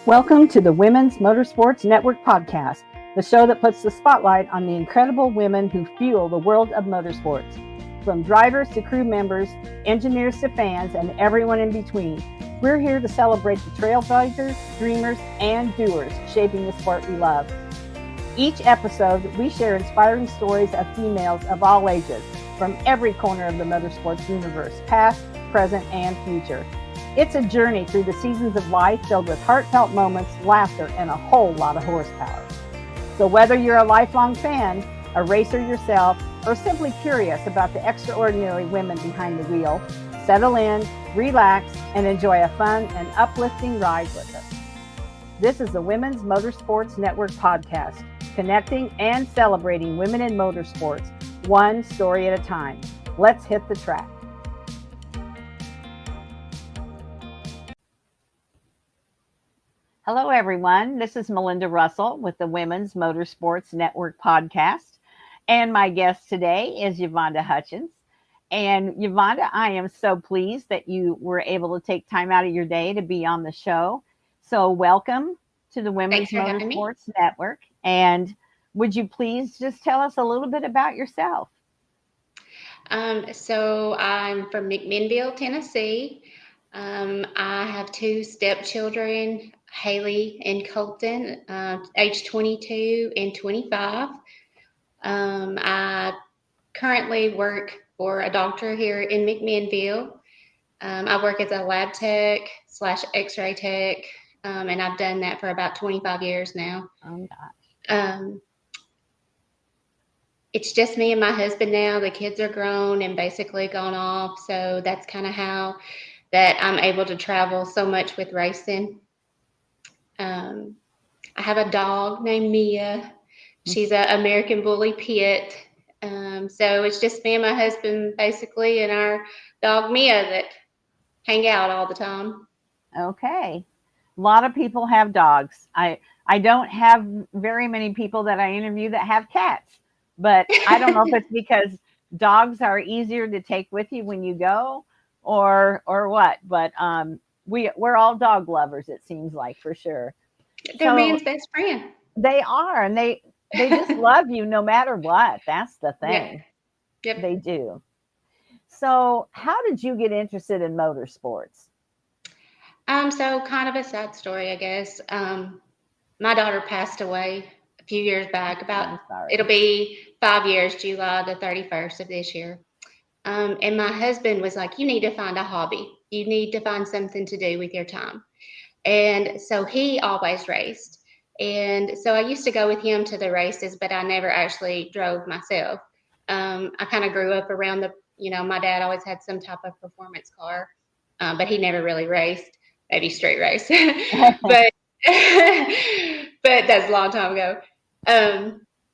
Welcome to the Women's Motorsports Network podcast, the show that puts the spotlight on the incredible women who fuel the world of motorsports. From drivers to crew members, engineers to fans, and everyone in between, we're here to celebrate the trailblazers, dreamers, and doers shaping the sport we love. Each episode, we share inspiring stories of females of all ages from every corner of the motorsports universe, past, present, and future. It's a journey through the seasons of life filled with heartfelt moments, laughter, and a whole lot of horsepower. So whether you're a lifelong fan, a racer yourself, or simply curious about the extraordinary women behind the wheel, settle in, relax, and enjoy a fun and uplifting ride with us. This is the Women's Motorsports Network podcast, connecting and celebrating women in motorsports, one story at a time. Let's hit the track. Hello, everyone. This is Melinda Russell with the Women's Motorsports Network podcast. And my guest today is Yvonnda Hutchins. And Yvonnda, I am so pleased that you were able to take time out of your day to be on the show. So welcome to the Women's Motorsports Network. And would you please just tell us a little bit about yourself? So I'm from McMinnville, Tennessee. I have two stepchildren, Haley and Colton, age 22 and 25. I currently work for a doctor here in McMinnville. I work as a lab tech / x-ray tech, and I've done that for about 25 years now. Oh, gosh. It's just me and my husband now. The kids are grown and basically gone off, so that's kind of how that I'm able to travel so much with racing. I have a dog named Mia. She's an American Bully Pit. So it's just me and my husband basically and our dog Mia that hang out all the time. Okay. A lot of people have dogs. I don't have very many people that I interview that have cats, but I don't know if it's because dogs are easier to take with you when you go or what, but we're all dog lovers, it seems like, for sure. They're man's best friend. They are, and they just love you no matter what. That's the thing. Yep. They do. So how did you get interested in motorsports? So kind of a sad story, I guess. My daughter passed away a few years back. It'll be 5 years, July the 31st of this year. And my husband was like, you need to find a hobby. You need to find something to do with your time. And so he always raced. And so I used to go with him to the races, but I never actually drove myself. I kind of grew up around my dad always had some type of performance car, but he never really raced, maybe straight race. but that's a long time ago.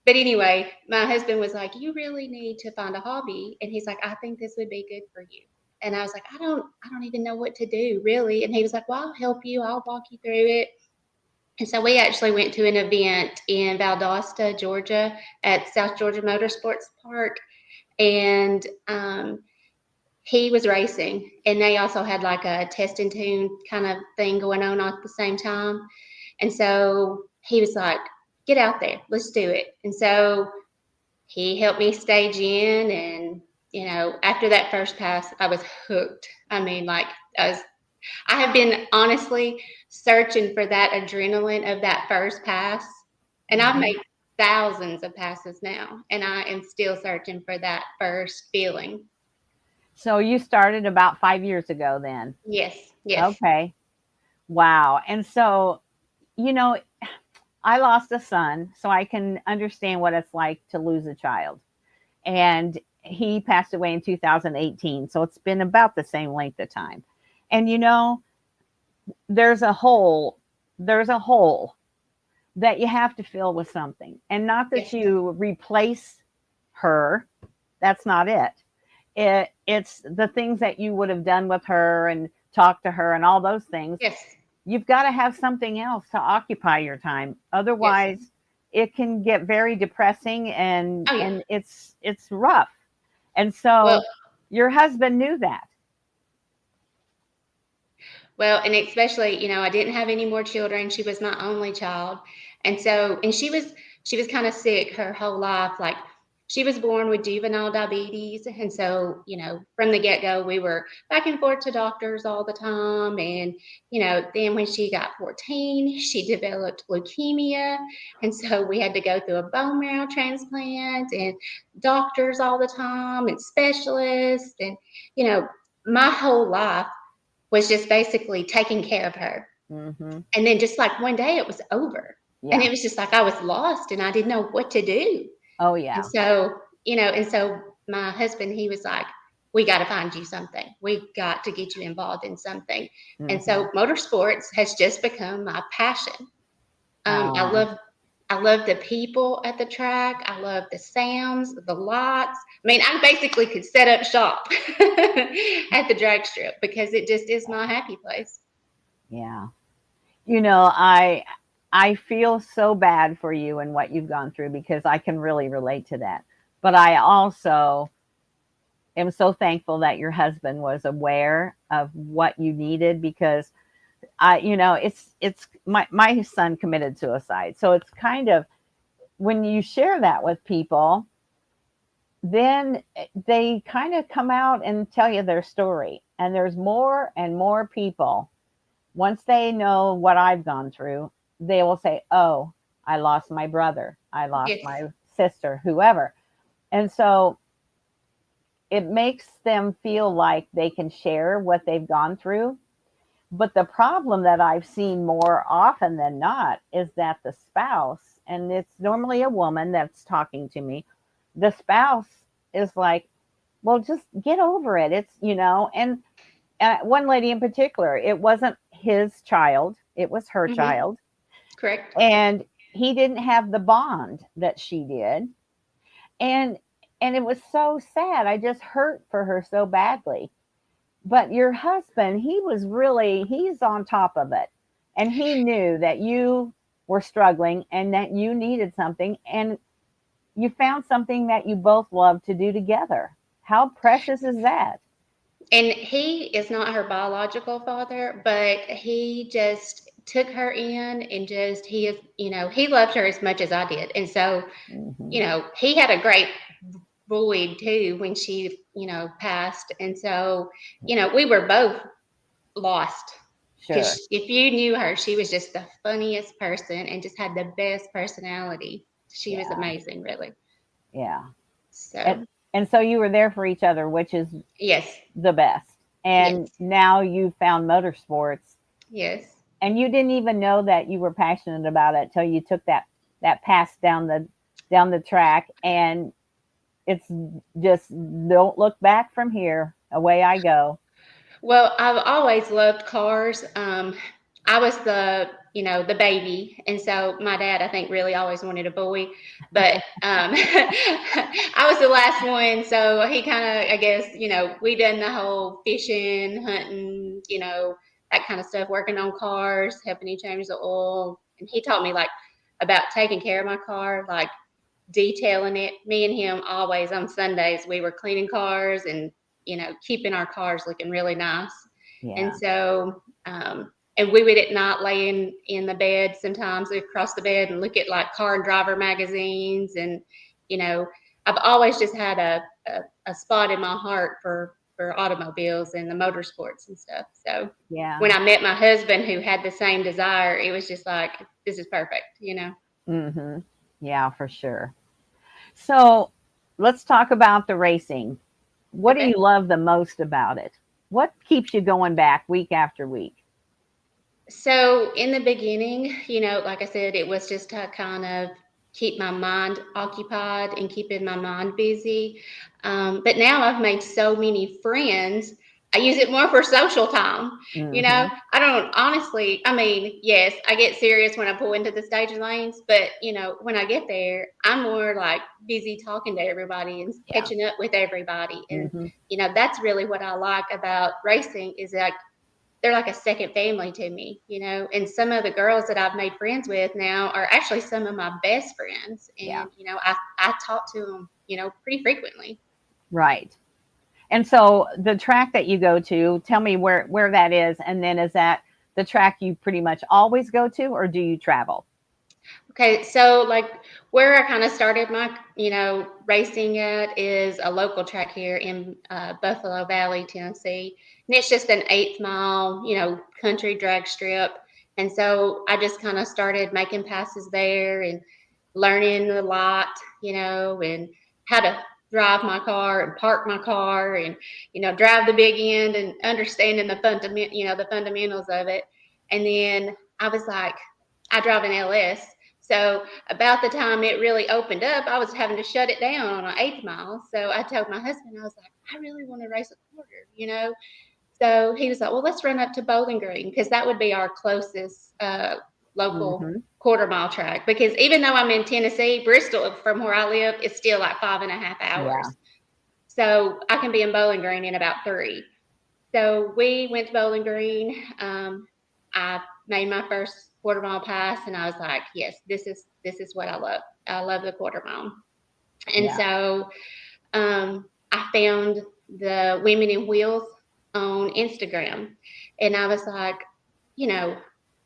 But anyway, my husband was like, you really need to find a hobby. And he's like, I think this would be good for you. And I was like, I don't even know what to do, really. And he was like, well, I'll help you. I'll walk you through it. And so we actually went to an event in Valdosta, Georgia at South Georgia Motorsports Park. And he was racing. And they also had like a test and tune kind of thing going on at the same time. And so he was like, get out there. Let's do it. And so he helped me stage in, and after that first pass, I was hooked. I mean, I have been honestly searching for that adrenaline of that first pass, and I've made thousands of passes now, and I am still searching for that first feeling. So you started about 5 years ago then? Yes. Okay. Wow. And so, I lost a son, so I can understand what it's like to lose a child. And he passed away in 2018. So it's been about the same length of time. And, there's a hole that you have to fill with something. And not that you replace her. That's not it. It's the things that you would have done with her and talked to her and all those things. Yes. You've got to have something else to occupy your time. Otherwise, it can get very depressing and it's rough. And so your husband knew that. Well, and especially, I didn't have any more children. She was my only child. And she was kind of sick her whole life. Like she was born with juvenile diabetes. And so, from the get-go, we were back and forth to doctors all the time. And, then when she got 14, she developed leukemia. And so we had to go through a bone marrow transplant and doctors all the time and specialists. And, my whole life was just basically taking care of her. Mm-hmm. And then just like one day it was over. Yeah. And it was just like I was lost and I didn't know what to do. Oh, yeah. And so my husband, he was like, we got to find you something. We got to get you involved in something. Mm-hmm. And so motorsports has just become my passion. I love the people at the track. I love the sounds, the lights. I mean, I basically could set up shop at the drag strip because it just is my happy place. Yeah. I feel so bad for you and what you've gone through because I can really relate to that. But I also am so thankful that your husband was aware of what you needed because it's my son committed suicide. So it's kind of when you share that with people, then they kind of come out and tell you their story. And there's more and more people. Once they know what I've gone through, they will say, oh, I lost my brother. I lost my sister, whoever. And so it makes them feel like they can share what they've gone through. But the problem that I've seen more often than not is that the spouse, and it's normally a woman that's talking to me, the spouse is like, well, just get over it. It's, and one lady in particular, it wasn't his child, it was her child. Correct. And he didn't have the bond that she did. And it was so sad. I just hurt for her so badly. But your husband, he's on top of it. And he knew that you were struggling and that you needed something. And you found something that you both love to do together. How precious is that? And he is not her biological father, but he just took her in and he loved her as much as I did. And so, he had a great void too when she, passed. And so, we were both lost. Sure. If you knew her, she was just the funniest person and just had the best personality. She was amazing, really. Yeah. So. And so you were there for each other, which is the best. And now you found motorsports. Yes. And you didn't even know that you were passionate about it till you took that pass down the track, and it's just don't look back from here. Away I go. Well, I've always loved cars. I was the baby. And so my dad, I think, really always wanted a boy. But I was the last one. So he kind of, I guess, we done the whole fishing, hunting, that kind of stuff, working on cars, helping you change the oil. And he taught me, like, about taking care of my car, like detailing it. Me and him always on Sundays, we were cleaning cars and keeping our cars looking really nice. Yeah. And so, and we would at night lay in the bed sometimes across the bed and look at like car and driver magazines. And, I've always just had a spot in my heart for automobiles and the motorsports and stuff. So when I met my husband who had the same desire, it was just like, this is perfect, Mm-hmm. Yeah, for sure. So let's talk about the racing. What do you love the most about it? What keeps you going back week after week? So in the beginning, like I said, it was just to kind of keep my mind occupied and keeping my mind busy. But now I've made so many friends. I use it more for social time. I don't honestly, I mean, yes, I get serious when I pull into the stage lanes, but when I get there, I'm more like busy talking to everybody and catching up with everybody. And, that's really what I like about racing is like, they're like a second family to me, and some of the girls that I've made friends with now are actually some of my best friends. And, I talk to them, pretty frequently. Right. And so the track that you go to, tell me where that is. And then is that the track you pretty much always go to, or do you travel? Okay, so like where I kind of started my, racing at is a local track here in Buffalo Valley, Tennessee. And it's just an 8 mile, country drag strip. And so I just kind of started making passes there and learning a lot, and how to drive my car and park my car and, drive the big end and understanding the fundamentals of it. And then I was like, I drive an LS. So about the time it really opened up, I was having to shut it down on an 8 mile. So I told my husband, I was like, I really want to race a quarter. So he was like, well, let's run up to Bowling Green because that would be our closest local Mm-hmm. quarter-mile track. Because even though I'm in Tennessee, Bristol, from where I live, is still like 5.5 hours. Yeah. So I can be in Bowling Green in about 3. So we went to Bowling Green. I made my first quarter-mile pass, and I was like, yes, this is what I love. I love the quarter-mile. And Yeah. so I found the Women in Wheels on Instagram, and I was like,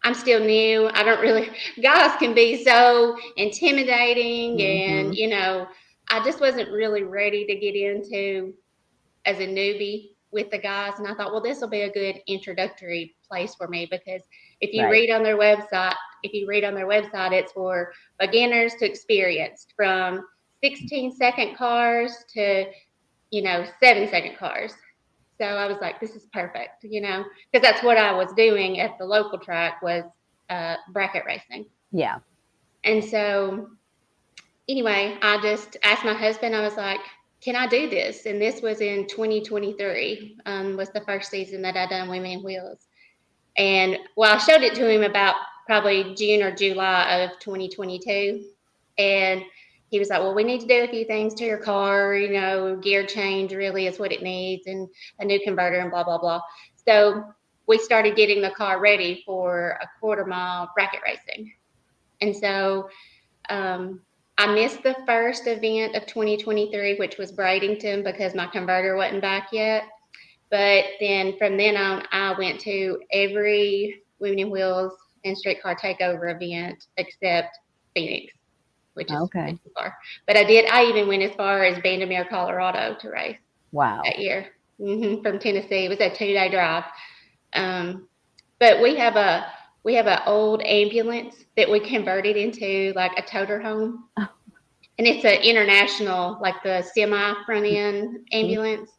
I'm still new. I don't really, guys can be so intimidating, Mm-hmm. and I just wasn't really ready to get into as a newbie with the guys. And I thought, well, this will be a good introductory place for me because if you Right. read on their website, it's for beginners to experienced, from 16-second cars to 7-second cars. So I was like, this is perfect, because that's what I was doing at the local track was bracket racing. Yeah. And so anyway, I just asked my husband, I was like, can I do this? And this was in 2023, was the first season that I done Women in Wheels. And I showed it to him about probably June or July of 2022. And he was like, well, we need to do a few things to your car, gear change really is what it needs, and a new converter and blah, blah, blah. So we started getting the car ready for a quarter-mile bracket racing. And so I missed the first event of 2023, which was Bradenton, because my converter wasn't back yet. But then from then on, I went to every Women in Wheels and Streetcar Takeover event except Phoenix, which is Okay. too far. But I even went as far as Vandermeer, Colorado to race Wow. that year from Tennessee. It was a 2-day drive. But we have an old ambulance that we converted into like a toter home. And it's an international, like the semi front end ambulance.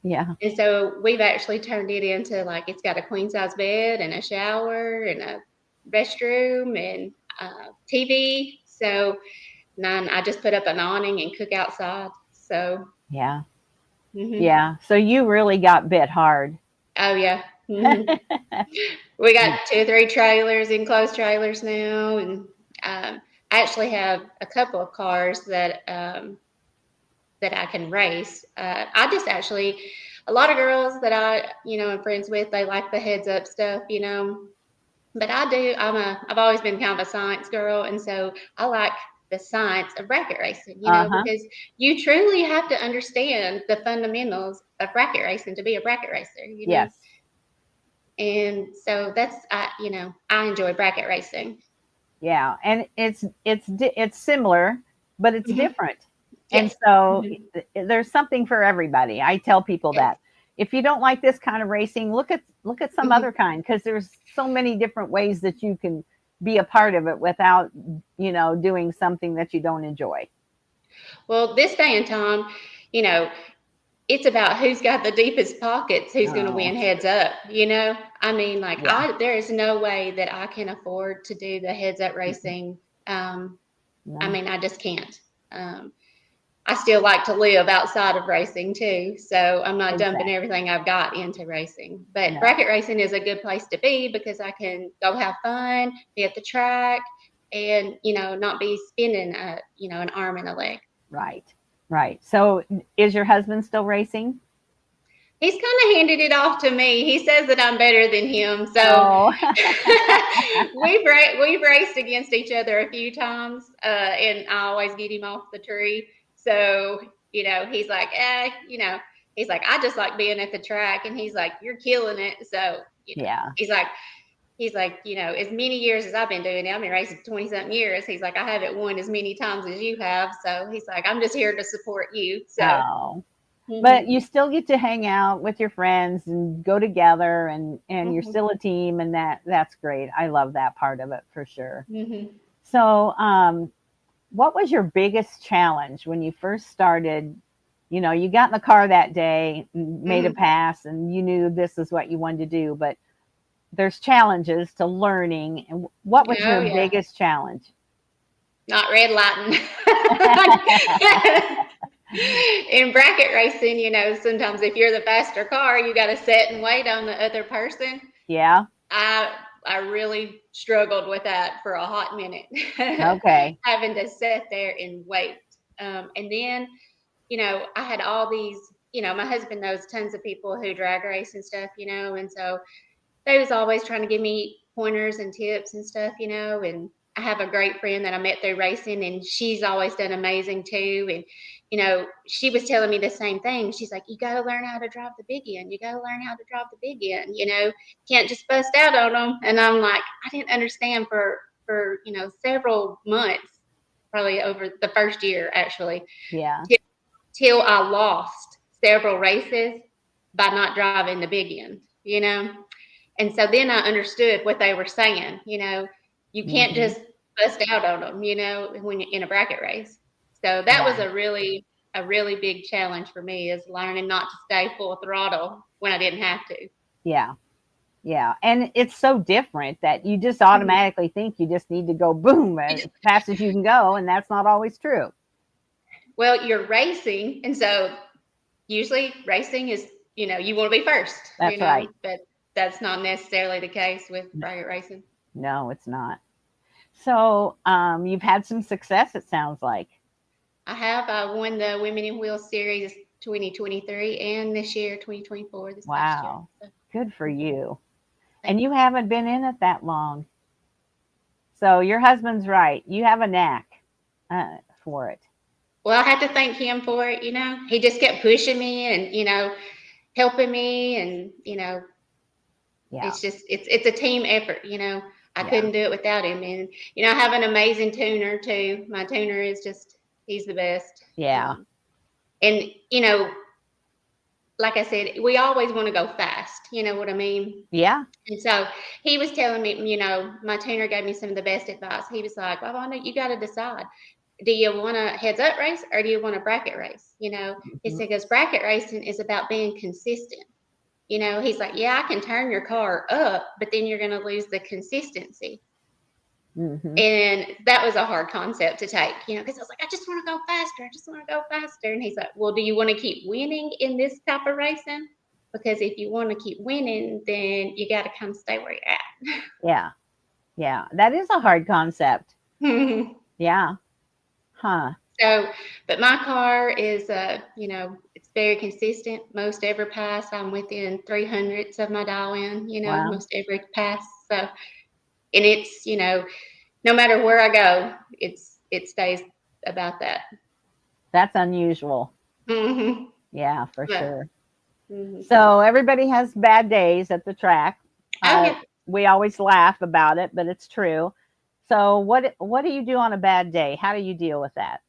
Yeah. And so we've actually turned it into like, it's got a queen size bed and a shower and a restroom and TV. So then I just put up an awning and cook outside. So, Yeah. mm-hmm. Yeah. So you really got bit hard. Oh yeah. Mm-hmm. We got 2 or 3 trailers, enclosed trailers now. And I actually have a couple of cars that I can race. I just actually, a lot of girls that I, am friends with, they like the heads up stuff, but I do, I've always been kind of a science girl. And so I like the science of bracket racing, Uh-huh. because you truly have to understand the fundamentals of bracket racing to be a bracket racer, Yes. And so that's, I enjoy bracket racing. Yeah. And it's similar, but it's Mm-hmm. different. And Yes. so Mm-hmm. there's something for everybody. I tell people Yes. that if you don't like this kind of racing, look at some Mm-hmm. other kind, because there's so many different ways that you can be a part of it without, doing something that you don't enjoy. Well, this day and time, you know, it's about who's got the deepest pockets, who's going to Oh, win heads up, I mean, like yeah. there is no way that I can afford to do the heads up racing. I No, mean, I just can't. I still like to live outside of racing too, so I'm not dumping exactly. everything I've got into racing. But No, bracket racing is a good place to be because I can go have fun, be at the track, and not be spending an arm and a leg. right. Right. So is your husband still racing? He's kind of handed it off to me. He says that I'm better than him. So Oh, we've raced against each other a few times, and I always get him off the tree. So he's like, he's like, I just like being at the track. And he's like, you're killing it. So, Yeah. he's like, as many years as I've been doing it, I've been racing 20 something years. He's like, I haven't won as many times as you have. So he's like, I'm just here to support you. So, Oh, but you still get to hang out with your friends and go together, and you're still a team, and that's great. I love that part of it for sure. So, what was your biggest challenge when you first started? You got in the car that day, made a pass, and you knew this is what you wanted to do, but there's challenges to learning. And what was your biggest challenge? Not red lighting. In bracket racing, sometimes if you're the faster car, you got to sit and wait on the other person. Yeah. I really struggled with that for a hot minute. Okay. Having to sit there and wait. And then, I had all these, my husband knows tons of people who drag race and stuff, and so they was always trying to give me pointers and tips and stuff, and I have a great friend that I met through racing, and she's always done amazing too. And, she was telling me the same thing. She's like, you got to learn how to drive the big end. You got to learn how to drive the big end, can't just bust out on them. And I'm like, I didn't understand for several months, probably over the first year, actually. Yeah. Till I lost several races by not driving the big end, And so then I understood what they were saying, you can't just bust out on them, when you're in a bracket race. So that was a really big challenge for me, is learning not to stay full throttle when I didn't have to. Yeah. Yeah. And it's so different that you just automatically think you just need to go boom as fast as you can go. And that's not always true. Well, you're racing. And so usually racing is, you want to be first, That's right. But that's not necessarily the case with bracket racing. No, it's not. So you've had some success, it sounds like. I have. I won the Women in Wheels Series 2023 and this year, 2024. Past year. So, good for you. And you haven't been in it that long. So your husband's right. You have a knack for it. Well, I had to thank him for it. He just kept pushing me and, helping me. And, it's just, it's a team effort, I couldn't do it without him. And, I have an amazing tuner too. My tuner is just, he's the best. Yeah. And, like I said, we always want to go fast. You know what I mean? Yeah. And so he was telling me, my tuner gave me some of the best advice. He was like, well, Yvonnda, you got to decide. Do you want a heads up race or do you want a bracket race? He said, because bracket racing is about being consistent. He's like, yeah, I can turn your car up, but then you're going to lose the consistency. And that was a hard concept to take, because I was like, I just want to go faster. I just want to go faster. And he's like, well, do you want to keep winning in this type of racing? Because if you want to keep winning, then you got to kind of stay where you're at. Yeah. Yeah. That is a hard concept. Yeah. Huh. So, but my car is, it's very consistent. Most every pass, I'm within 300ths of my dial in, most every pass. So, and it's, no matter where I go, it stays about that. That's unusual. Yeah, for sure. Mm-hmm. So everybody has bad days at the track. We always laugh about it, but it's true. So what do you do on a bad day? How do you deal with that?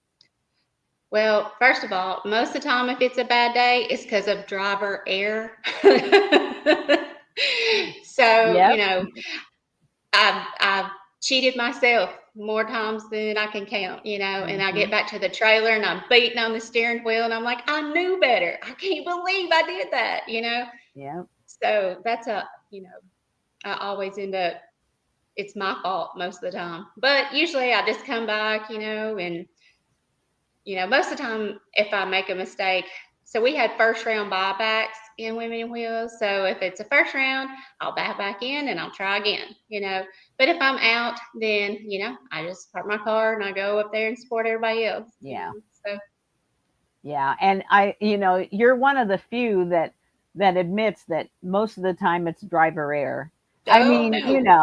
Well, first of all, most of the time, if it's a bad day, it's because of driver error. So, I've cheated myself more times than I can count, and I get back to the trailer and I'm beating on the steering wheel and I'm like, I knew better. I can't believe I did that, Yeah. So that's I always end up, it's my fault most of the time. But usually I just come back, and, most of the time if I make a mistake, so we had first round buybacks in Women in Wheels. So if it's a first round, I'll back in and I'll try again, But if I'm out, then, I just park my car and I go up there and support everybody else. Yeah. So. Yeah. And you're one of the few that admits that most of the time it's driver error. I mean, no.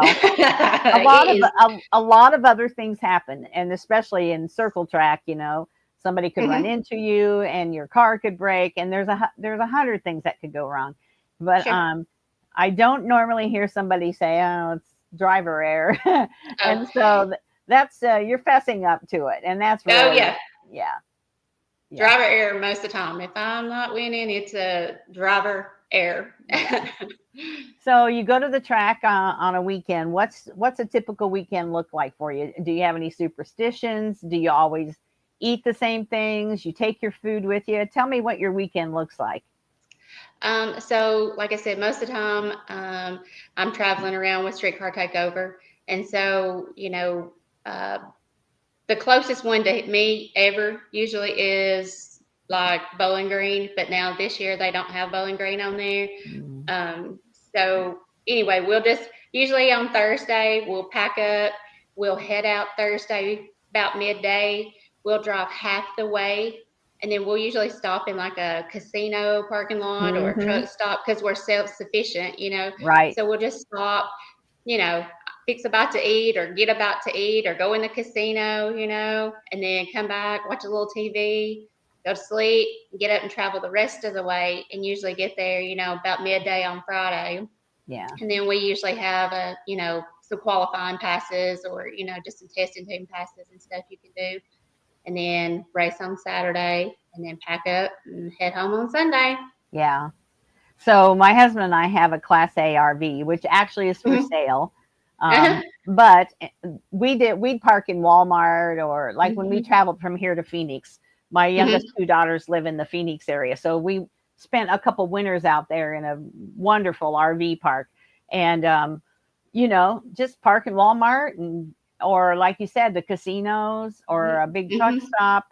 a lot of other things happen, and especially in circle track, Somebody could run into you and your car could break, and there's 100 things that could go wrong. But Sure. I don't normally hear somebody say, "Oh, it's driver error," Oh, and so that's you're fessing up to it, and that's oh really, yeah. yeah, yeah, Driver error most of the time. If I'm not winning, it's a driver error. yeah. So you go to the track on a weekend. What's a typical weekend look like for you? Do you have any superstitions? Do you always eat the same things? You take your food with you? Tell me what your weekend looks like. So, like I said, most of the time I'm traveling around with Streetcar Takeover. And so, uh, the closest one to me ever usually is like Bowling Green, but now this year they don't have Bowling Green on there. Mm. So anyway, we'll just usually on Thursday we'll pack up, we'll head out Thursday about midday. We'll drive half the way, and then we'll usually stop in like a casino parking lot or a Hmm. truck stop because we're self-sufficient, Right. So we'll just stop, you know, fix a bite to eat or get a bite to eat or go in the casino, and then come back, watch a little TV, go to sleep, get up and travel the rest of the way, and usually get there, about midday on Friday. Yeah. And then we usually have some qualifying passes or, just some testing team passes and stuff you can do. And then race on Saturday and then pack up and head home on Sunday. Yeah. So my husband and I have a Class A RV, which actually is for Mm-hmm. sale. Uh-huh. But we'd park in Walmart, or like when we Mm-hmm. traveled from here to Phoenix, my Mm-hmm. youngest two daughters live in the Phoenix area. So we spent a couple winters out there in a wonderful RV park, and, just park in Walmart, or like you said, the casinos or a big truck Mm-hmm. stop.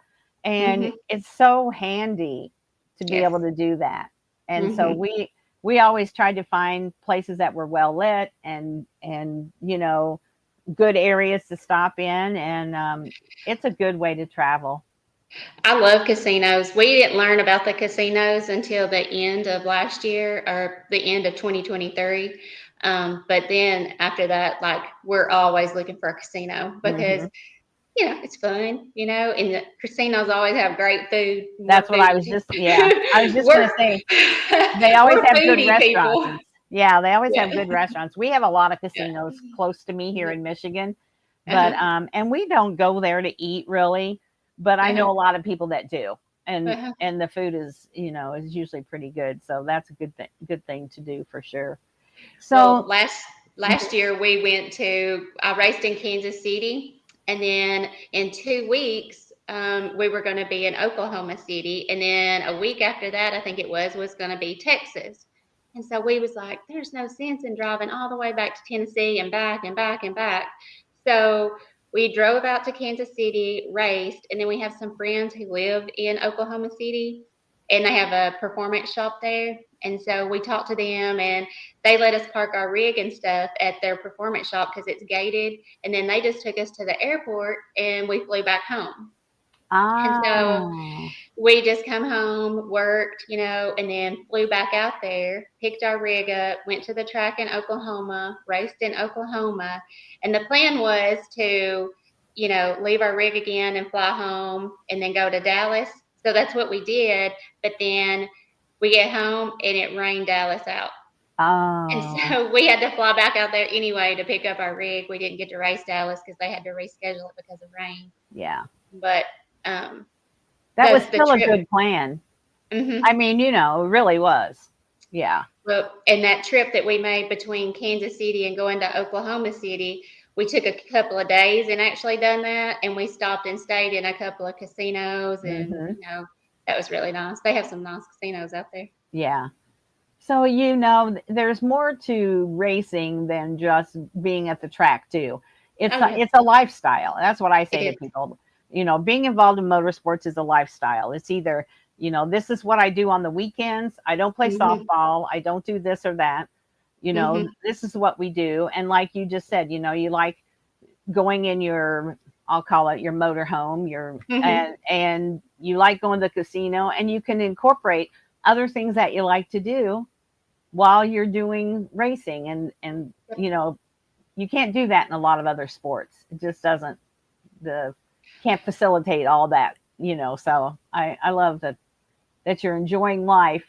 And Mm-hmm. it's so handy to be Yes. able to do that. And so Mm-hmm. we always tried to find places that were well lit, and good areas to stop in, and it's a good way to travel. I love casinos. We didn't learn about the casinos until the end of last year or the end of 2023. But then after that, like we're always looking for a casino because Hmm. it's fun, and the casinos always have great food, more That's what I food. was just, yeah, I was just going we're to say, they always we're have good foodie restaurants. people. And yeah, they always have Yeah. good restaurants. We have a lot of Yeah. casinos close to me here in Michigan, but Uh-huh. and we don't go there to eat really, but I know Uh-huh. a lot of people that do. And Uh-huh. the food is usually pretty good. So that's a good thing to do for sure. Well, So, last year I raced in Kansas City, and then in 2 weeks we were going to be in Oklahoma City, and then a week after that, I think it was going to be Texas. And so we was like, there's no sense in driving all the way back to Tennessee and back and back and back. So we drove out to Kansas City, raced, and then we have some friends who live in Oklahoma City, and they have a performance shop there. And so we talked to them, and they let us park our rig and stuff at their performance shop because it's gated. And then they just took us to the airport and we flew back home. And so ah, we just come home, worked, and then flew back out there, picked our rig up, went to the track in Oklahoma, raced in Oklahoma. And the plan was to, leave our rig again and fly home and then go to Dallas. So that's what we did. But then we get home and it rained Dallas out. And oh, so we had to fly back out there anyway to pick up our rig. We didn't get to race Dallas because they had to reschedule it because of rain. yeah. But um, That was the still a trip. good plan. I Hmm. mean, it really was. Yeah. Well, and that trip that we made between Kansas City and going to Oklahoma City, we took a couple of days and actually done that. And we stopped and stayed in a couple of casinos, and Hmm. that was really nice. They have some nice casinos out there. Yeah. So, there's more to racing than just being at the track too. It's Oh a, yeah, it's a lifestyle. That's what I it say to is. people. Being involved in motorsports is a lifestyle. It's either, this is what I do on the weekends. I don't play Hmm. softball. I don't do this or that. Hmm. This is what we do. And like you just said, you like going in your, I'll call it your motor home, Hmm. and you like going to the casino, and you can incorporate other things that you like to do while you're doing racing, and you can't do that in a lot of other sports. It just doesn't the can't facilitate all that so I love that you're enjoying life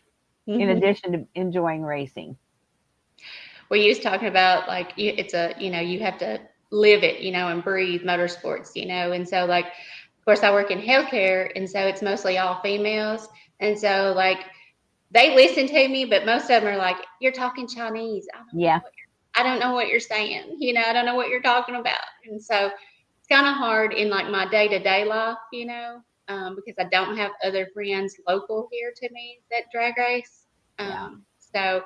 in Mm-hmm. addition to enjoying racing. Well, you was talking about like it's a you have to live it, and breathe motorsports, and so like of course I work in healthcare, and so it's mostly all females, and so like they listen to me, but most of them are like, "You're talking Chinese. Yeah. I don't know what you're saying. I don't know what you're talking about." And so it's kind of hard in like my day-to-day life, because I don't have other friends local here to me that drag race. Yeah. So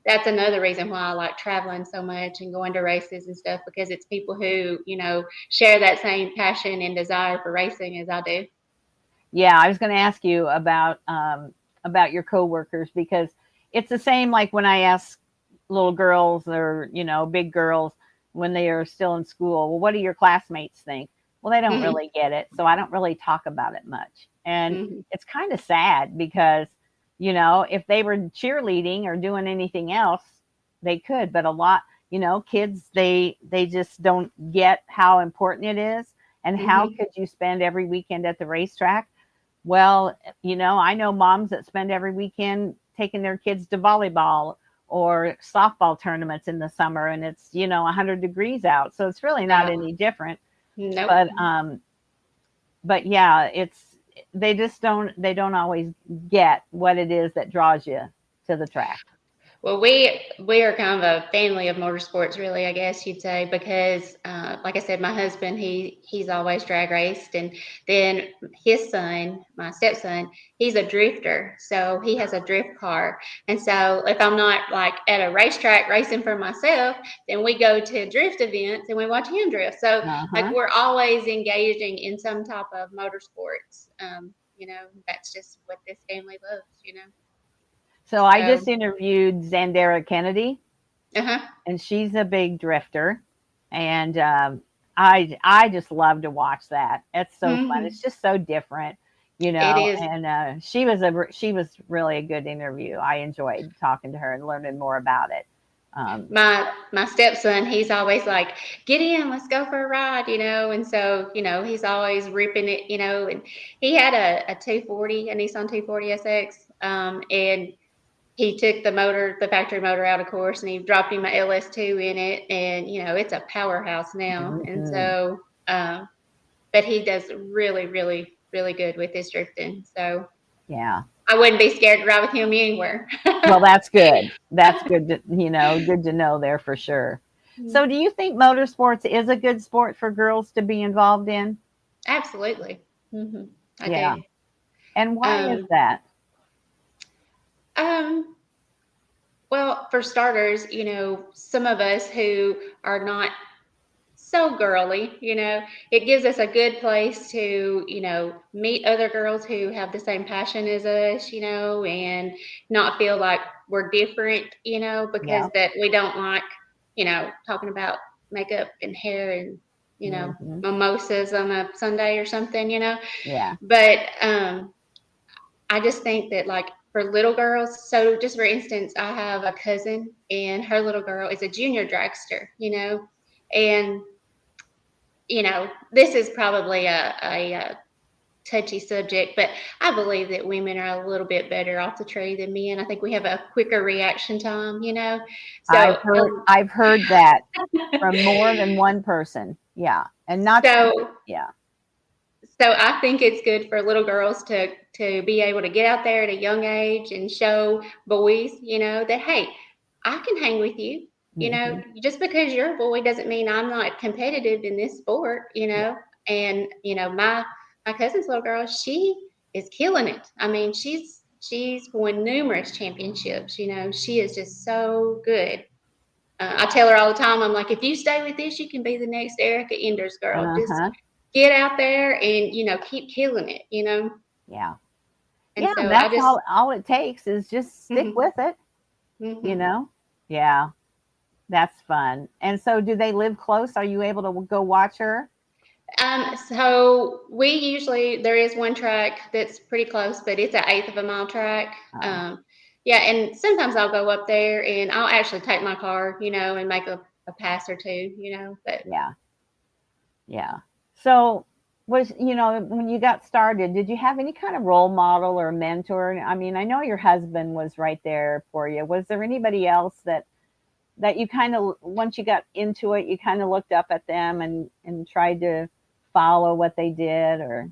that's another reason why I like traveling so much and going to races and stuff, because it's people who, share that same passion and desire for racing as I do. Yeah, I was going to ask you about your coworkers, because it's the same like when I ask little girls or big girls when they are still in school. Well, what do your classmates think? Well, they don't Mm-hmm. really get it, so I don't really talk about it much. And Mm-hmm. it's kind of sad because if they were cheerleading or doing anything else, they could. But a lot, kids they just don't get how important it is. And how Mm-hmm. could you spend every weekend at the racetrack? Well, I know moms that spend every weekend taking their kids to volleyball or softball tournaments in the summer, and it's 100 degrees out, so it's really not No, any different. nope. But yeah, they don't always get what it is that draws you to the track. Well, we are kind of a family of motorsports, really, I guess you'd say, because, like I said, my husband he's always drag raced, and then his son, my stepson, he's a drifter, so he has a drift car, and so if I'm not like at a racetrack racing for myself, then we go to drift events and we watch him drift. So like Uh-huh. we're always engaging in some type of motorsports. That's just what this family loves. So I So, just interviewed Xandera Kennedy, uh-huh. and she's a big drifter, and I just love to watch that. It's so fun. Hmm. It's just so different, It is. and she was really a good interview. I enjoyed talking to her and learning more about it. My stepson, he's always like, get in, let's go for a ride, and so, he's always ripping it, and he had a 240, a Nissan 240 SX, and he took the factory motor out, of course, and he dropped him a LS2 in it, and, it's a powerhouse now, and Mhm. so, but he does really, really, really good with his drifting, so Yeah. I wouldn't be scared to ride with him anywhere. Well, that's good. That's good to, good to know there for sure. So do you think motorsports is a good sport for girls to be involved in? Absolutely. Hmm. I Yeah. do. And why is Um, that? um, well, for starters, some of us who are not so girly, it gives us a good place to, meet other girls who have the same passion as us, and not feel like we're different, because Yeah. that we don't like, talking about makeup and hair and, Hmm. mimosas on a Sunday or something, Yeah. But I just think that like for little girls, so just for instance, I have a cousin and her little girl is a junior dragster, and this is probably a touchy subject, but I believe that women are a little bit better off the tree than men. I think we have a quicker reaction time, I've So, heard I've heard that from more than one person. Yeah. And not so yeah. So I think it's good for little girls to be able to get out there at a young age and show boys, that hey, I can hang with you. Hmm. Just because you're a boy doesn't mean I'm not competitive in this sport, Yeah. And my cousin's little girl, she is killing it. I mean, she's won numerous championships. She is just so good. I tell her all the time, I'm like, if you stay with this, you can be the next Erica Enders girl. Just Uh-huh. get out there and keep killing it. Yeah. And Yeah, so I that's just all it takes is just stick mhm, with it, you mhm. know? Yeah, that's fun. And so do they live close? Are you able to go watch her? So we usually there is one track that's pretty close, but it's an eighth of a mile track. Oh, Yeah, and sometimes I'll go up there and I'll actually take my car, and make a pass or two. But yeah. Yeah. So Was, when you got started, did you have any kind of role model or mentor? I mean, I know your husband was right there for you. Was there anybody else that you kind of, once you got into it, you kind of looked up at them and tried to follow what they did, or?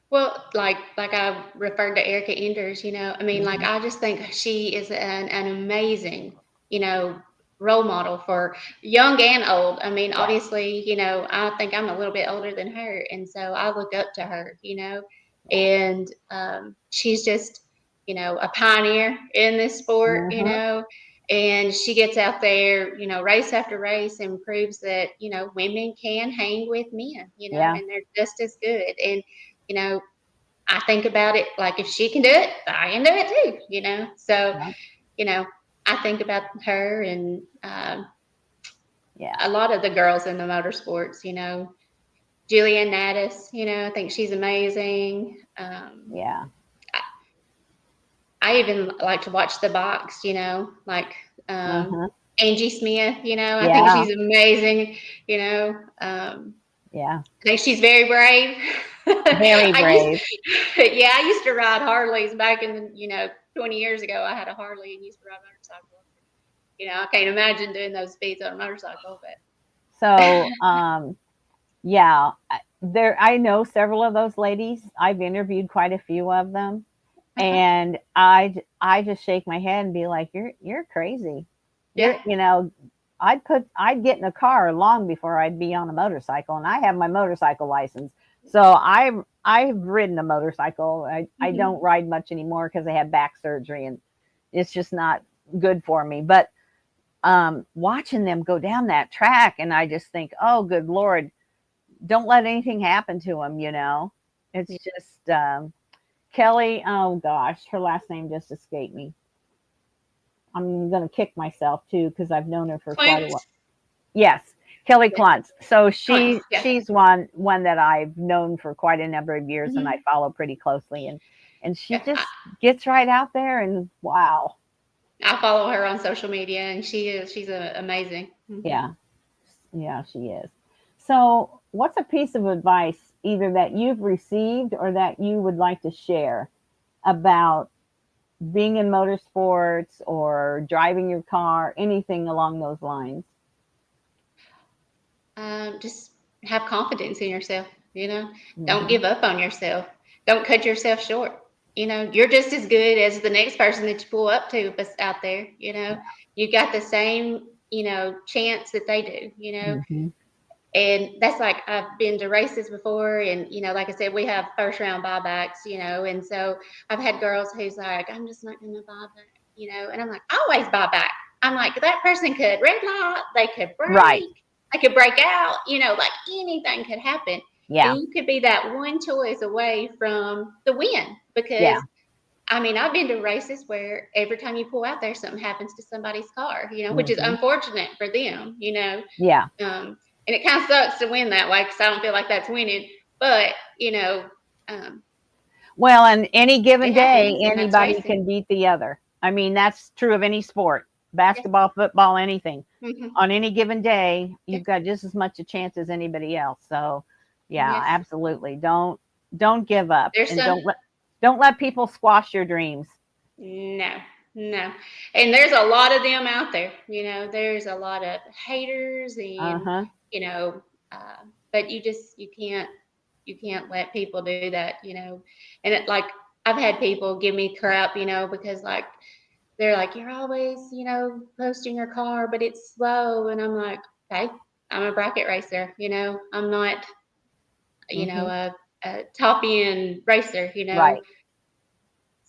Well, like I referred to Erica Enders, I mean, like Mhm. I just think she is an amazing, you know, role model for young and old. I mean, Right. obviously, I think I'm a little bit older than her, and so I look up to her, Yeah. and she's just, a pioneer in this sport, Uh-huh. and she gets out there, race after race and proves that, women can hang with men, Yeah. and they're just as good. And you know, I think about it like if she can do it, I can do it too. So, Yeah. you know, I think about her and Yeah. a lot of the girls in the motorsports, Julianne Natus, I think she's amazing. Yeah. I even like to watch the box, like Uh-huh. Angie Smith, I think Yeah. she's amazing, you know. Um, Yeah. I think she's very brave. Very I used, brave. yeah, I used to ride Harleys back in, 20 years ago. I had a Harley and used to ride motorcycle. I can't imagine doing those speeds on a motorcycle, but So, yeah, I know several of those ladies. I've interviewed quite a few of them, and I just shake my head and be like, "You're crazy. yeah, I'd get in a car long before I'd be on a motorcycle, and I have my motorcycle license. So I've ridden a motorcycle. I hmm don't ride much anymore because I had back surgery, and it's just not good for me. But watching them go down that track, and I just think, oh, good Lord, don't let anything happen to them. It's yeah. just Kelly. Oh gosh, her last name just escaped me. I'm gonna kick myself too because I've known her for quite a while. Clint, Yes, Kelly yeah, Kluntz. So Clint, yeah, she's one that I've known for quite a number of years, and I hmm follow pretty closely. And she yeah. just gets right out there, and wow, I follow her on social media, and she's amazing. yeah, yeah, she is. So, what's a piece of advice either that you've received or that you would like to share about being in motorsports or driving your car, anything along those lines? Just have confidence in yourself. Don't Hmm. give up on yourself. Don't cut yourself short. You're just as good as the next person that you pull up to out there. You got the same, chance that they do. Hmm. And that's like I've been to races before, and like I said, we have first round buybacks, and so I've had girls who's like, I'm just not gonna buy back, and I'm like, always buy back. I'm like, that person could red light, Right. they could break out, like anything could happen. And Yeah. you could be that one choice away from the win because Yeah. I mean, I've been to races where every time you pull out there, something happens to somebody's car, which is Hmm. unfortunate for them. Yeah. And it kind of sucks to win that way because I don't feel like that's winning. But um, Well, on any given it day, happens, and that's anybody racing. can beat the other. I mean, that's true of any sport, Yes. basketball, football, anything. hmm On any given day, Yeah. you've got just as much a chance as anybody else. So, yeah, Yes. absolutely. Don't give up, There's and some. don't let people squash your dreams. No, no. And there's a lot of them out there. There's a lot of haters, and Uh-huh. you know, but you can't let people do that. And like I've had people give me crap, because like they're like, you're always, posting your car, but it's slow. And I'm like, okay, I'm a bracket racer, I'm not, Mhm. a top end racer. Right.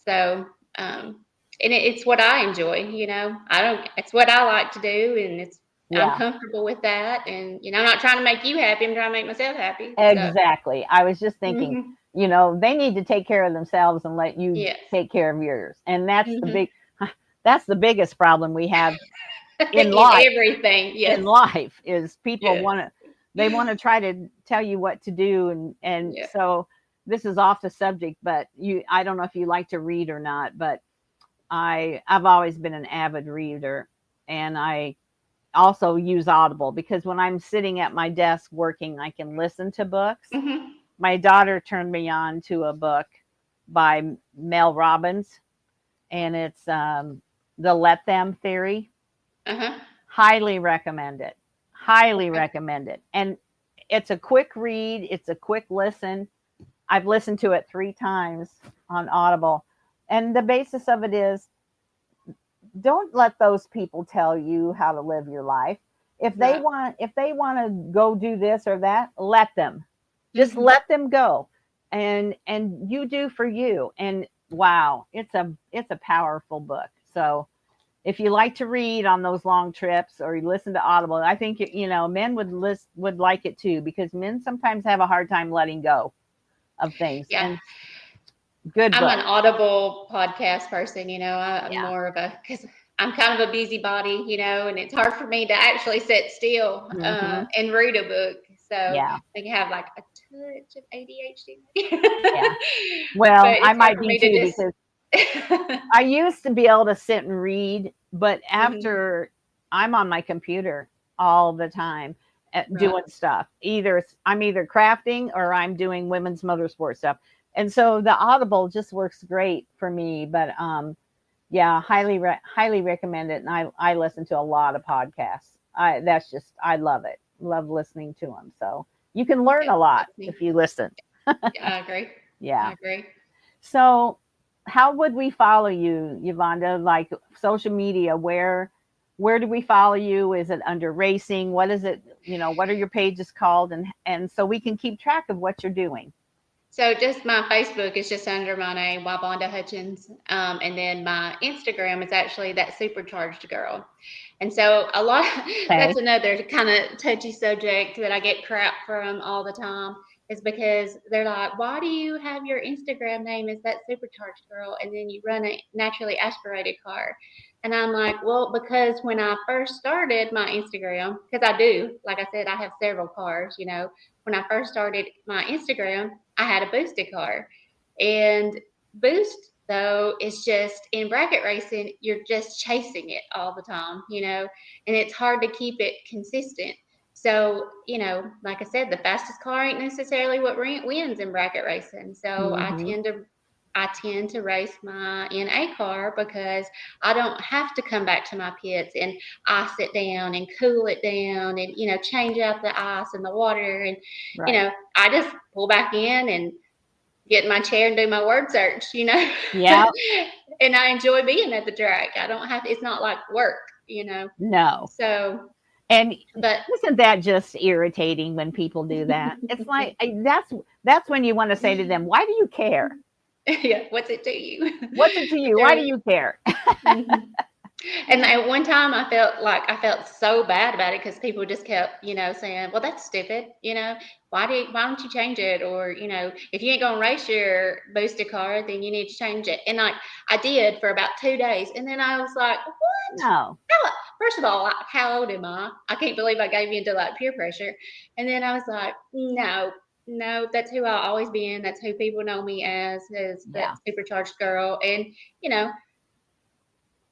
So, and it's what I enjoy, it's what I like to do. And I'm Yeah. comfortable with that. And, I'm not trying to make you happy. I'm trying to make myself happy. So, Exactly. I was just thinking, hmm they need to take care of themselves and let you yes. take care of yours. And hmm that's the biggest problem we have in In life. everything. In Yes. life is people Yes. want to try to tell you what to do, and Yeah. so this is off the subject, but I don't know if you like to read or not, but I've always been an avid reader, and I also use Audible because when I'm sitting at my desk working, I can listen to books. hmm my daughter turned me on to a book by Mel Robbins, and it's the Let Them Theory. Uh-huh. Highly recommend it. Highly Okay. recommend it. And it's a quick read, it's a quick listen. I've listened to it 3 times on Audible. And the basis of it is, don't let those people tell you how to live your life. Right. If they want to go do this or that, let them. Just Mhm. let them go. And you do for you. And wow, it's a powerful book. So if you like to read on those long trips or you listen to Audible, I think men would like it too, because men sometimes have a hard time letting go of things. Yeah. And good I'm book. an Audible podcast person, I'm Yeah. more of because I'm kind of a busybody, and it's hard for me to actually sit still Hmm. and read a book. So Yeah. I can have like a touch of ADHD, Yeah. but Well, I it's hard might for be me to too, just. because I used to be able to sit and read, but Mhm. after I'm on my computer all the time Right. doing stuff. I'm either crafting or I'm doing women's motorsport stuff. And so the Audible just works great for me, but yeah, highly recommend it, and I listen to a lot of podcasts. I love it. Love listening to them. So you can learn Yeah, a lot that's me. if you listen. Yeah, I agree. I Yeah. agree. So, how would we follow you, Yvonnda? Like social media, where do we follow you? Is it under racing? What is it? What are your pages called? And so we can keep track of what you're doing. So just my Facebook is just under my name, Yvonnda Hutchins. And then my Instagram is actually that supercharged girl. And so that's Okay. another kind of touchy subject that I get crap from all the time, is because they're like, why do you have your Instagram name as that supercharged girl and then you run a naturally aspirated car? And I'm like, well, because when I first started my Instagram, because I do, like I said, I have several cars, when I first started my Instagram, I had a boosted car. And boost, though, is just in bracket racing, you're just chasing it all the time, and it's hard to keep it consistent. So, like I said, the fastest car ain't necessarily what wins in bracket racing. So Mm-hmm. I tend to race my NA car because I don't have to come back to my pits and ice it down and cool it down and change out the ice and the water, and Right. I just pull back in and get in my chair and do my word search, Yeah. and I enjoy being at the track. I don't have it's not like work. No. So, And but isn't that just irritating when people do that? It's like that's when you want to say to them, "Why do you care? yeah, what's it to you? What's it to But you? Why do you care?" mhm. And at one time, I felt so bad about it because people just kept, saying, "Well, that's stupid. Why don't you change it? Or if you ain't gonna race your boosted car, then you need to change it." And I did for about 2 days, and then I was like, "What? No. First of all, how old am I? I can't believe I gave into like peer pressure." And then I was like, "No, no, that's who I'll always be in. That's who people know me as that Yeah. supercharged girl." And you know,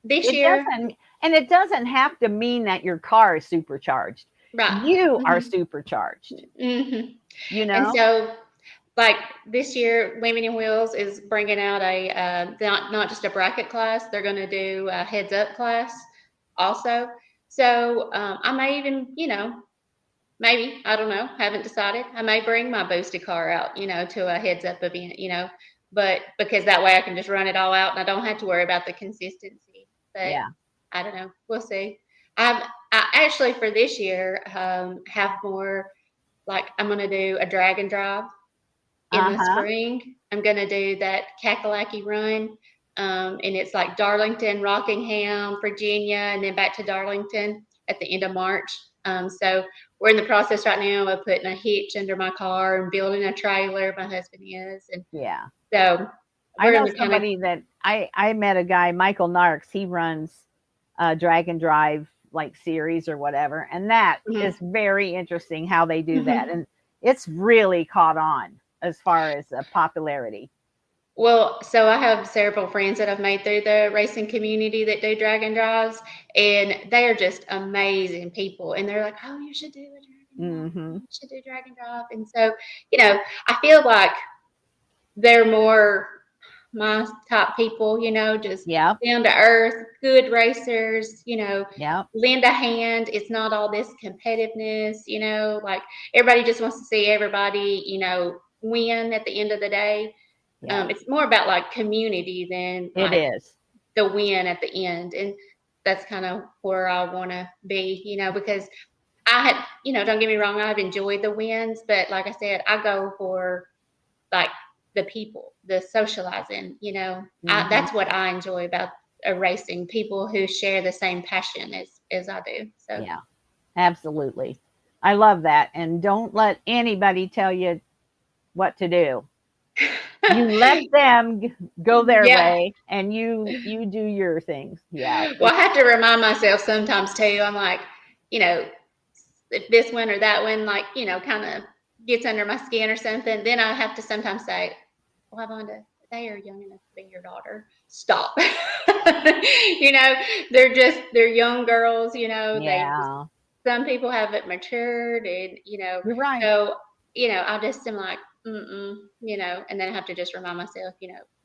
this It year, doesn't have to mean that your car is supercharged. right? You are Hmm. supercharged, Hmm. you And know? so, like this year, Women in Wheels is bringing out a not just a bracket class. They're going to do a heads up class also. So I may even, maybe, I don't know, haven't decided. I may bring my boosted car out, to a heads up event, but because that way I can just run it all out and I don't have to worry about the consistency. But Yeah. I don't know. We'll see. I actually for this year have more like I'm going to do a drag and drive in the Uh-huh. spring. I'm going to do that Kakalaki run. And it's like Darlington, Rockingham, Virginia, and then back to Darlington at the end of March. So we're in the process right now of putting a hitch under my car and building a trailer. My husband is, and Yeah. so I we're in know the kind of somebody that I met a guy, Michael Narks. He runs drag and drive like series or whatever, and that is mhm, very interesting how they do that, mhm. and it's really caught on as far as popularity. Well, so I have several friends that I've made through the racing community that do drag and drives, and they are just amazing people. And they're like, "Oh, you should do a drag Mm-hmm. You should do drag and drop. And so, I feel like they're more my type people, just Yep. down to earth, good racers, Yep. lend a hand. It's not all this competitiveness, like everybody just wants to see everybody, win at the end of the day. Yep. It's more about like community than It like is. the win at the end. And that's kind of where I want to be, because I had, don't get me wrong, I've enjoyed the wins, but like I said, I go for like the people, the socializing, Mm-hmm. that's what I enjoy about racing, people who share the same passion as I do. So Yeah, absolutely. I love that. And don't let anybody tell you what to do. You let them go their yeah. way and you do your things. Yeah. Well, I have to remind myself sometimes too. I'm like, if this one or that one, like, kind of gets under my skin or something, then I have to sometimes say, well, Yvonnda, they are young enough to be your daughter. Stop. They're young girls, Yeah. some people haven't matured and, You're right. so, I just am like, and then I have to just remind myself,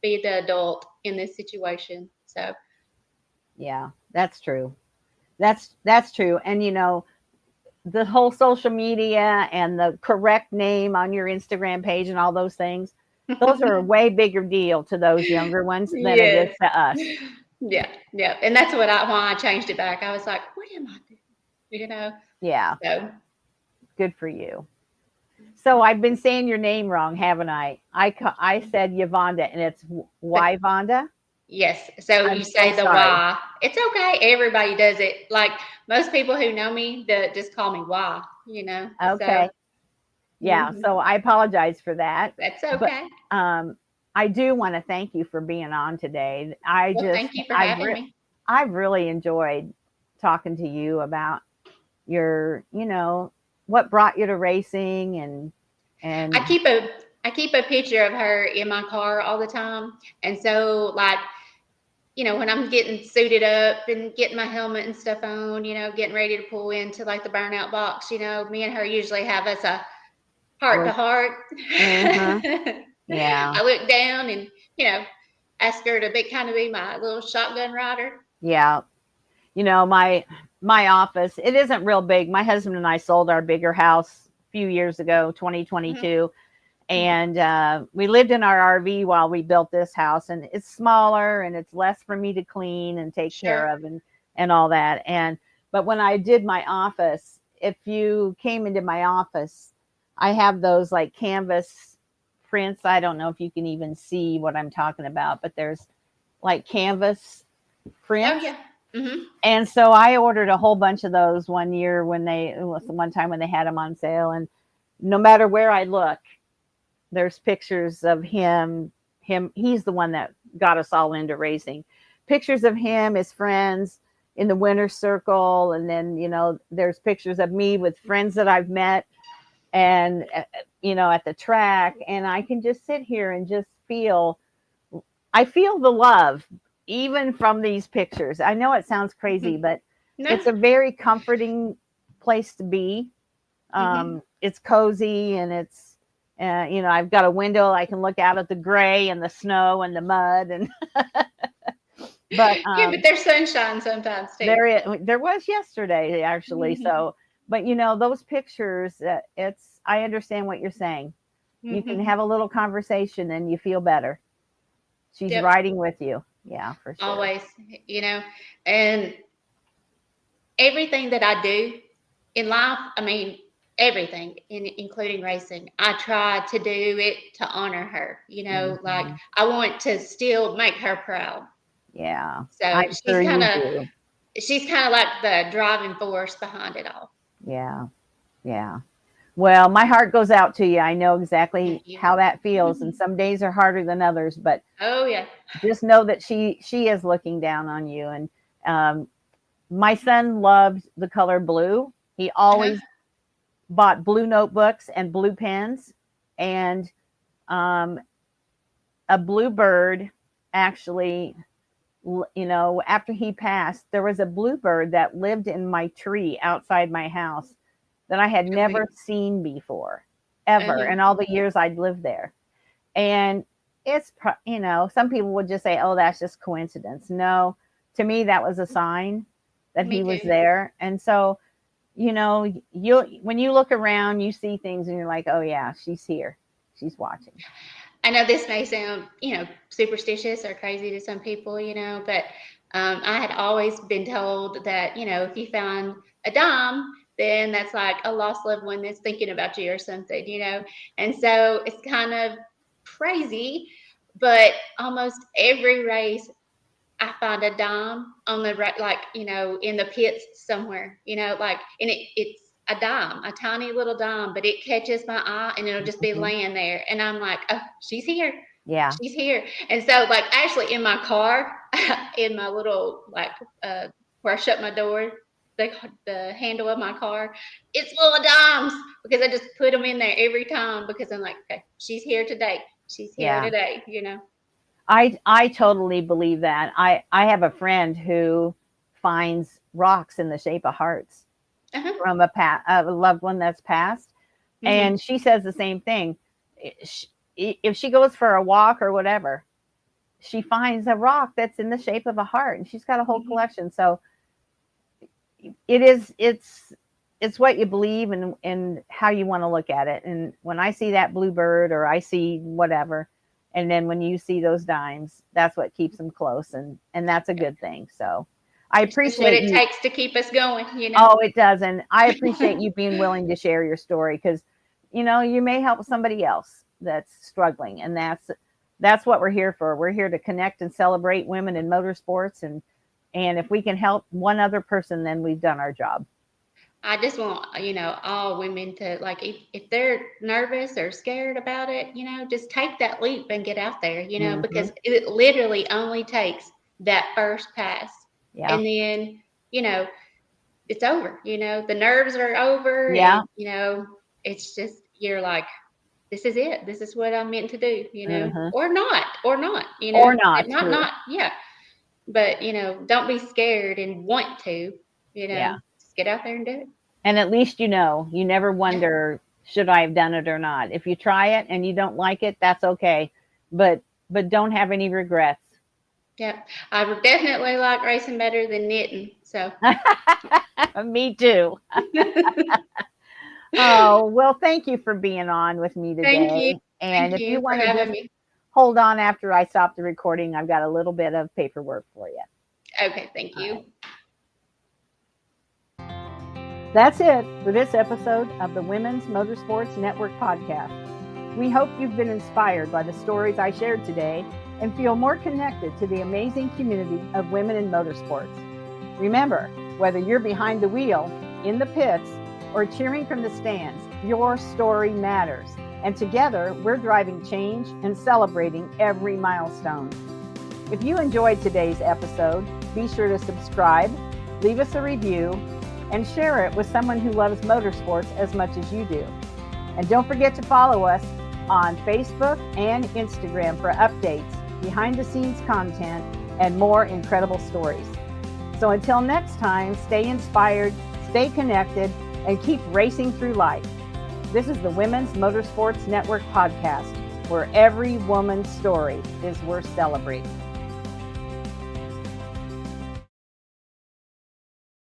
be the adult in this situation. So, Yeah, that's true. That's true. And the whole social media and the correct name on your Instagram page and all those things, those are a way bigger deal to those younger ones than it is yes. to us. Yeah. Yeah. And that's why I changed it back. I was like, what am I doing? Yeah, So, good for you. So I've been saying your name wrong, haven't I? I said Yvonnda, and it's but Yvonnda. yes. So I'm you so say the sorry. why. It's okay. Everybody does it. Like most people who know me, just call me why. So Okay. Yeah. mhm. So I apologize for that, That's but okay. um, I do want to thank you for being on today. Well, thank you for I've having me. I've really enjoyed talking to you about your, what brought you to racing I and keep a I keep a picture of her in my car all the time. And so like, when I'm getting suited up and getting my helmet and stuff on, getting ready to pull into like the burnout box, me and her usually have us a heart to look. heart. Uh-huh. Yeah. I look down and, ask her to be my little shotgun rider. Yeah. My office, it isn't real big. My husband and I sold our bigger house a few years ago, Mhm. 2022. And we lived in our RV while we built this house, and it's smaller and it's less for me to clean and take care Sure. of and all that. But when I did my office, if you came into my office, I have those like canvas prints. I don't know if you can even see what I'm talking about, but there's like canvas Oh prints. yeah. Hmm. And so I ordered a whole bunch of those one year it was the one time when they had them on sale. And no matter where I look, there's pictures of him. He's the one that got us all into racing. Pictures of him, his friends in the winner's circle. And then, there's pictures of me with friends that I've met and, at the track. And I can just sit here and just I feel the love even from these pictures. I know it sounds crazy, but No. it's a very comforting place to be. Hmm. It's cozy and I've got a window. I can look out at the gray and the snow and the mud. But Yeah, but there's sunshine sometimes too. there was yesterday actually. Hmm. So, but those pictures, I understand what you're saying. You can Hmm. have a little conversation and you feel better. She's Yep. riding with you. Yeah, for sure. Always, and everything that I do in life, I mean, everything, including racing, I try to do it to honor her. Like Hmm. I want to still make her proud. Yeah, So I'm sure you do. she's kind of like the driving force behind it all. Yeah, yeah. Well, my heart goes out to you. I know exactly Thank you. how that feels, and some days are harder than others. But Oh yeah. just know that she is looking down on you. And um, my son loved the color blue. He Uh-huh. always bought blue notebooks and blue pens, and um, a blue bird actually. After he passed, there was a bluebird that lived in my tree outside my house, that I had never seen before, ever, in all the years I'd lived there. And it's, some people would just say, oh, that's just coincidence. No, to me, that was a sign that he was there. And so, when you look around, you see things and you're like, oh yeah, she's here. She's watching. I know this may sound, superstitious or crazy to some people, but I had always been told that, if you found a dime, then that's like a lost loved one that's thinking about you or something, And so it's kind of crazy, but almost every race I find a dime on the right, like, in the pits somewhere, and it's a dime, a tiny little dime, but it catches my eye and it'll just be laying there. And I'm like, oh, she's here. Yeah. She's here. And so, like, actually in my car, in my little, like, where I shut my door, the handle of my car, it's full of dimes because I just put them in there every time because I'm like, okay, she's here today. She's here today, I totally believe that. I have a friend who finds rocks in the shape of hearts from a loved one that's passed. And she says the same thing. If she goes for a walk or whatever, she finds a rock that's in the shape of a heart, and she's got a whole collection. So it's what you believe and how you want to look at it. And when I see that bluebird or I see whatever, and then when you see those dimes, that's what keeps them close. And that's a good thing. So I appreciate what it takes to keep us going, Oh, it does. And I appreciate you being willing to share your story because, you may help somebody else that's struggling. And that's what we're here for. We're here to connect and celebrate women in motorsports. And if we can help one other person, then we've done our job. I just want, all women to, like, if they're nervous or scared about it, just take that leap and get out there, because it literally only takes that first pass. Yeah. And then, it's over, the nerves are over. Yeah. And, it's just, you're like, this is it. This is what I'm meant to do, or not, or not. Not. Yeah. But, don't be scared and want to, just get out there and do it. And at least, you never wonder, should I have done it or not? If you try it and you don't like it, that's okay. But don't have any regrets. Yeah. I would definitely like racing better than knitting. So. Me too. Oh, well, thank you for being on with me today. Thank you. And if you want to just hold on after I stop the recording, I've got a little bit of paperwork for you. Okay, thank you. That's it for this episode of the Women's Motorsports Network podcast. We hope you've been inspired by the stories I shared today and feel more connected to the amazing community of women in motorsports. Remember, whether you're behind the wheel, in the pits, or cheering from the stands, your story matters. And together, we're driving change and celebrating every milestone. If you enjoyed today's episode, be sure to subscribe, leave us a review, and share it with someone who loves motorsports as much as you do. And don't forget to follow us on Facebook and Instagram for updates, behind-the-scenes content, and more incredible stories. So until next time, stay inspired, stay connected, and keep racing through life. This is the Women's Motorsports Network podcast, where every woman's story is worth celebrating.